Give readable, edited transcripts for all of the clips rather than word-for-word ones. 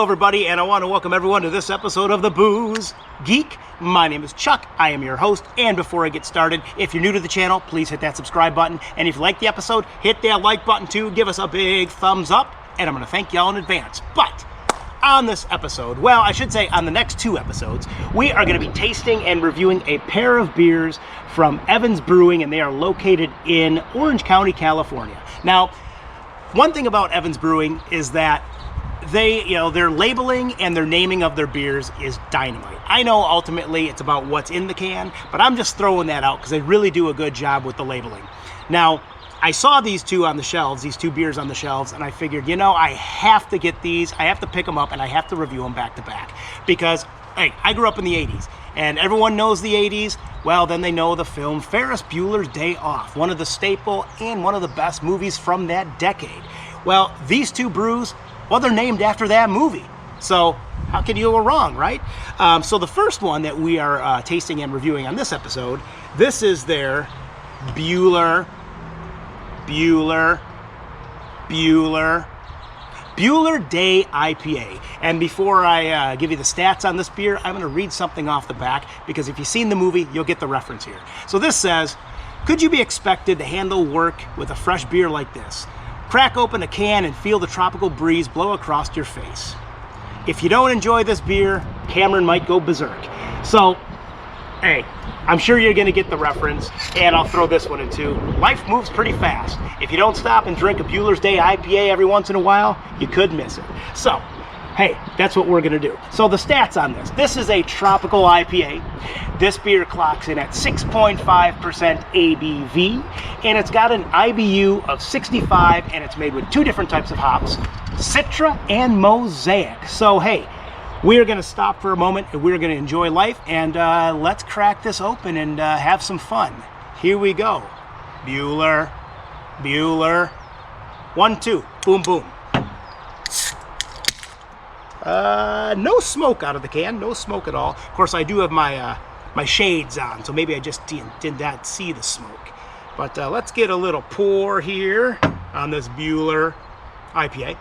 Hello everybody, and I want to welcome everyone to this episode of the Booze Geek. My name is Chuck, I am your host, and before I get started, if you're new to the channel, please hit that subscribe button, and if you like the episode, hit that like button too, give us a big thumbs up, and I'm going to thank y'all in advance. But on this episode, well, I should say on the next two episodes, we are going to be tasting and reviewing a pair of beers from EVANS Brewing, and they are located in Orange County, California. Now, one thing about EVANS Brewing is that their labeling and their naming of their beers is dynamite. I know ultimately it's about what's in the can, but I'm just throwing that out because they really do a good job with the labeling. Now, I saw these two on the shelves, these two beers on the shelves, and I figured, I have to get these, I have to pick them up, and I have to review them back to back. Because, hey, I grew up in the 80s, and everyone knows the 80s, well, then they know the film Ferris Bueller's Day Off, one of the staple and one of the best movies from that decade. Well, these two brews, well, they're named after that movie. So how can you go wrong, right? So the first one that we are tasting and reviewing on this episode, this is their Bueller Day IPA. And before I give you the stats on this beer, I'm going to read something off the back, because if you've seen the movie, you'll get the reference here. So this says, could you be expected to handle work with a fresh beer like this? Crack open a can and feel the tropical breeze blow across your face. If you don't enjoy this beer, Cameron might go berserk. So, hey, I'm sure you're gonna get the reference, and I'll throw this one in too. Life moves pretty fast. If you don't stop and drink a Bueller's Day IPA every once in a while, you could miss it. So, hey, that's what we're gonna do. So the stats on this. This is a tropical IPA. This beer clocks in at 6.5% ABV, and it's got an IBU of 65, and it's made with two different types of hops, Citra and Mosaic. So, hey, we're gonna stop for a moment, and we're gonna enjoy life, and let's crack this open and have some fun. Here we go. Bueller. 1, 2, boom, boom. No smoke out of the can, no smoke at all. Of course, I do have my my shades on, so maybe I just did not see the smoke. But let's get a little pour here on this Bueller IPA.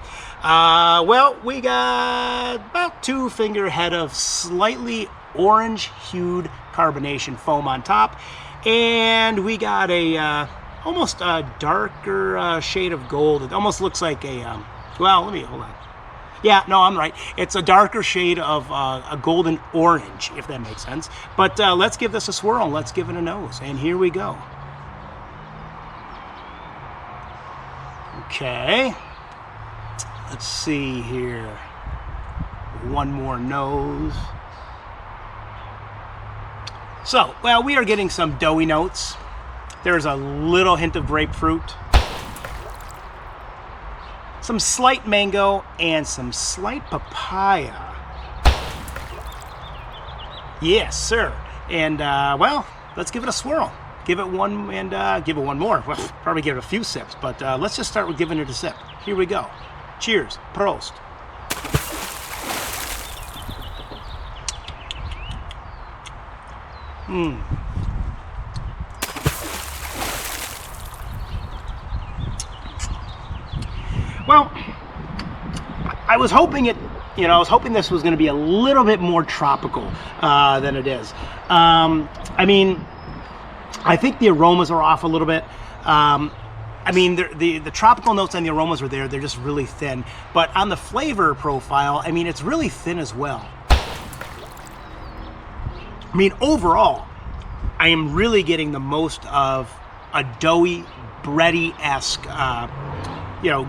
Well, we got about 2 finger head of slightly orange-hued carbonation foam on top, and we got a almost a darker shade of gold. It almost looks like a well, let me hold on. Yeah, no, I'm right. It's a darker shade of a golden orange, if that makes sense. But let's give this a swirl. Let's give it a nose. And here we go. Okay. Let's see here. One more nose. So, well, we are getting some doughy notes. There's a little hint of grapefruit, some slight mango, and some slight papaya. Yes, sir. And, well, let's give it a swirl. Give it one, and give it one more. Well, probably give it a few sips, but let's just start with giving it a sip. Here we go. Cheers. Prost. Well, I was hoping this was going to be a little bit more tropical than it is. I mean, I think the aromas are off a little bit. I mean, the tropical notes and the aromas are there. They're just really thin. But on the flavor profile, I mean, it's really thin as well. I mean, overall, I am really getting the most of a doughy, bready-esque,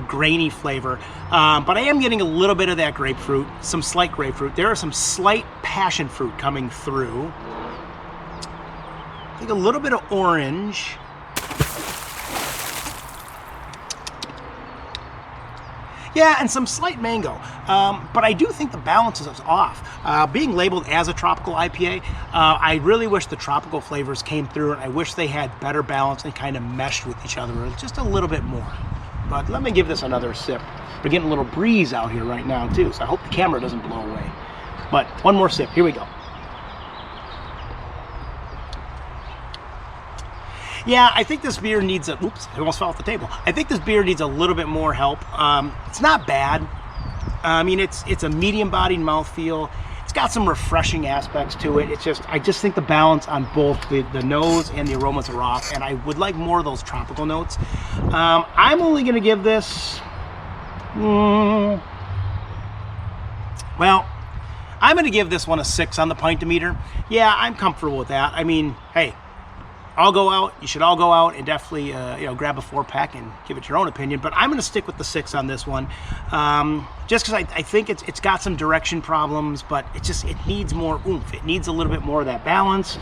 grainy flavor. But I am getting a little bit of that grapefruit, some slight grapefruit. There are some slight passion fruit coming through. I think a little bit of orange. Yeah, and some slight mango. But I do think the balance is off. Being labeled as a tropical IPA, I really wish the tropical flavors came through, and I wish they had better balance and kind of meshed with each other just a little bit more. But let me give this another sip. We're getting a little breeze out here right now too, so I hope the camera doesn't blow away. But one more sip, here we go. Yeah, I think this beer needs a, oops, I almost fell off the table. I think this beer needs a little bit more help. It's not bad. I mean, it's a medium-bodied mouthfeel. It's got some refreshing aspects to it. I just think the balance on both the nose and the aromas are off, and I would like more of those tropical notes. I'm only going to give this, well, I'm going to give this one a 6 on the pint-o-meter. Yeah, I'm comfortable with that. I mean, hey, I'll go out. You should all go out and definitely, you know, grab a 4-pack and give it your own opinion. But I'm going to stick with the 6 on this one, just because I think it's got some direction problems, but it needs more oomph. It needs a little bit more of that balance.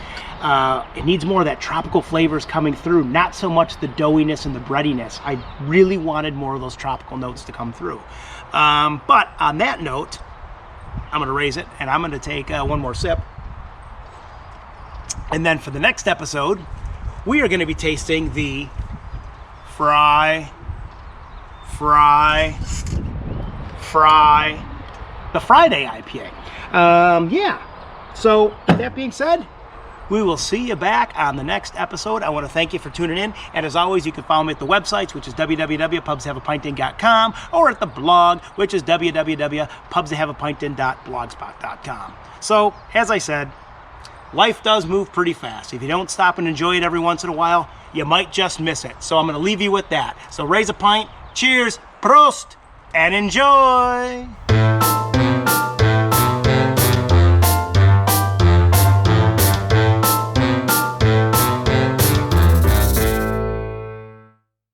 It needs more of that tropical flavors coming through, not so much the doughiness and the breadiness. I really wanted more of those tropical notes to come through. But on that note, I'm going to raise it, and I'm going to take one more sip. And then for the next episode, we are going to be tasting the Frye Day IPA. Yeah. So with that being said, we will see you back on the next episode. I want to thank you for tuning in. And as always, you can follow me at the websites, which is www.pubstohaveapintin.com, or at the blog, which is www.pubstohaveapintin.blogspot.com. So, as I said, life does move pretty fast. If you don't stop and enjoy it every once in a while, you might just miss it. So I'm going to leave you with that. So raise a pint, cheers, prost, and enjoy.